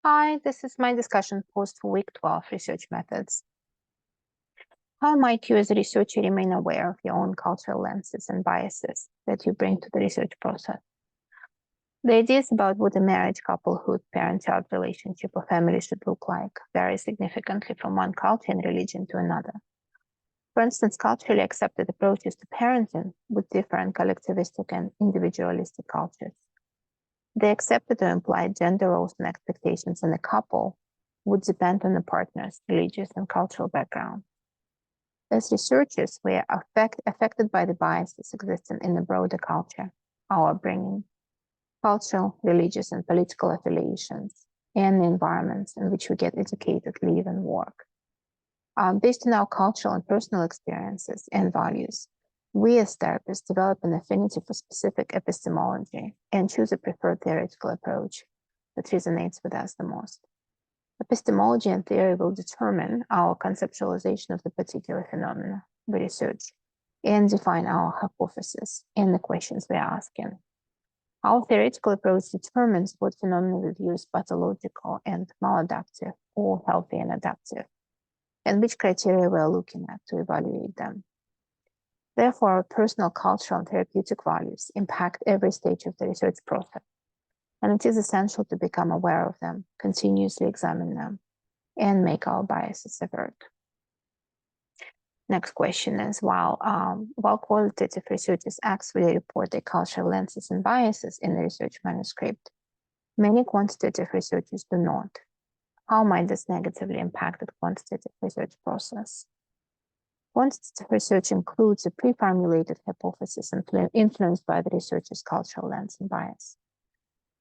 Hi, this is my discussion post for week 12 research methods. How might you as a researcher remain aware of your own cultural lenses and biases that you bring to the research process? The ideas about what a marriage, couplehood, parent-child relationship, or family should look like vary significantly from one culture and religion to another. For instance, culturally accepted approaches to parenting would differ in collectivistic and individualistic cultures. The accepted or implied gender roles and expectations in a couple would depend on the partner's religious and cultural background. As researchers, we are affected by the biases existing in the broader culture, our upbringing, cultural, religious, and political affiliations, and the environments in which we get educated, live, and work. Based on our cultural and personal experiences and values, we as therapists develop an affinity for specific epistemology and choose a preferred theoretical approach that resonates with us the most. Epistemology and theory will determine our conceptualization of the particular phenomena we research and define our hypothesis and the questions we are asking. Our theoretical approach determines what phenomena we view as pathological and maladaptive or healthy and adaptive, and which criteria we are looking at to evaluate them. Therefore, our personal, cultural, and therapeutic values impact every stage of the research process, and it is essential to become aware of them, continuously examine them, and make our biases avert. Next question is, while qualitative researchers actually report their cultural lenses and biases in the research manuscript, many quantitative researchers do not. How might this negatively impact the quantitative research process? Quantitative research includes a pre-formulated hypothesis influenced by the researcher's cultural lens and bias.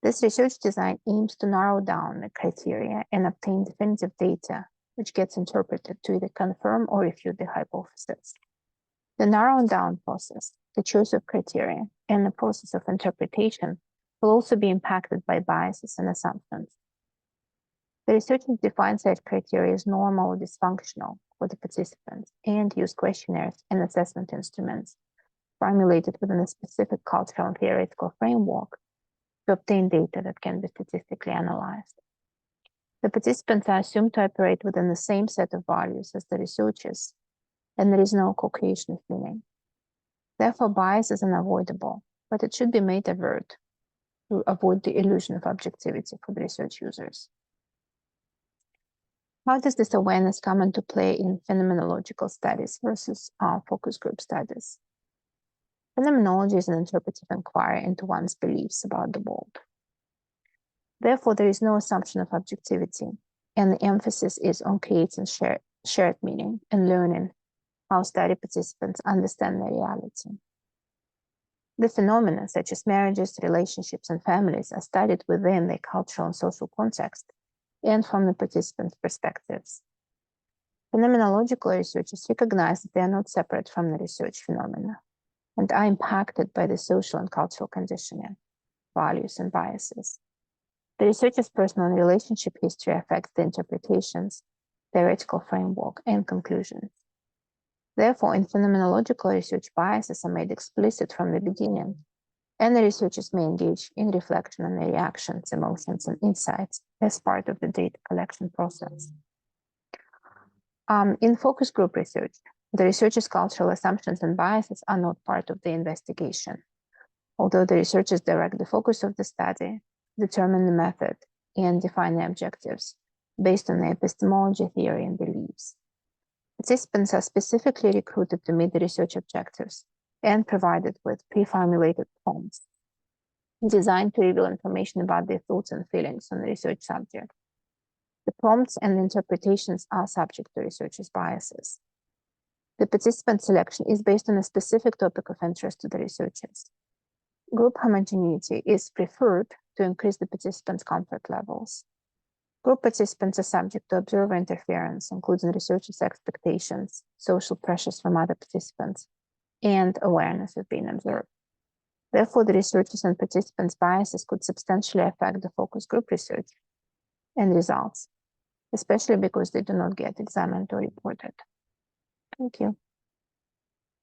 This research design aims to narrow down the criteria and obtain definitive data, which gets interpreted to either confirm or refute the hypothesis. The narrowing down process, the choice of criteria, and the process of interpretation will also be impacted by biases and assumptions. The researchers define such criteria as normal or dysfunctional for the participants and use questionnaires and assessment instruments formulated within a specific cultural and theoretical framework to obtain data that can be statistically analyzed. The participants are assumed to operate within the same set of values as the researchers, and there is no co-creation feeling. Therefore, bias is unavoidable, but it should be made avert to avoid the illusion of objectivity for the research users. How does this awareness come into play in phenomenological studies versus focus group studies? Phenomenology is an interpretive inquiry into one's beliefs about the world. Therefore, there is no assumption of objectivity, and the emphasis is on creating shared meaning and learning how study participants understand their reality. The phenomena, such as marriages, relationships, and families, are studied within their cultural and social context and from the participants' perspectives. Phenomenological researchers recognize that they are not separate from the research phenomena and are impacted by the social and cultural conditioning, values, and biases. The researcher's personal and relationship history affects the interpretations, theoretical framework, and conclusions. Therefore, in phenomenological research, biases are made explicit from the beginning, and the researchers may engage in reflection on their reactions, emotions, and insights as part of the data collection process. In focus group research, the researchers' cultural assumptions and biases are not part of the investigation, although the researchers direct the focus of the study, determine the method, and define the objectives based on the epistemology, theory, and beliefs. Participants are specifically recruited to meet the research objectives and provided with pre-formulated prompts designed to reveal information about their thoughts and feelings on the research subject. The prompts and interpretations are subject to researchers' biases. The participant selection is based on a specific topic of interest to the researchers. Group homogeneity is preferred to increase the participants' comfort levels. Group participants are subject to observer interference, including researchers' expectations, social pressures from other participants, and awareness of being observed. Therefore, the researchers and participants' biases could substantially affect the focus group research and results, especially because they do not get examined or reported. Thank you.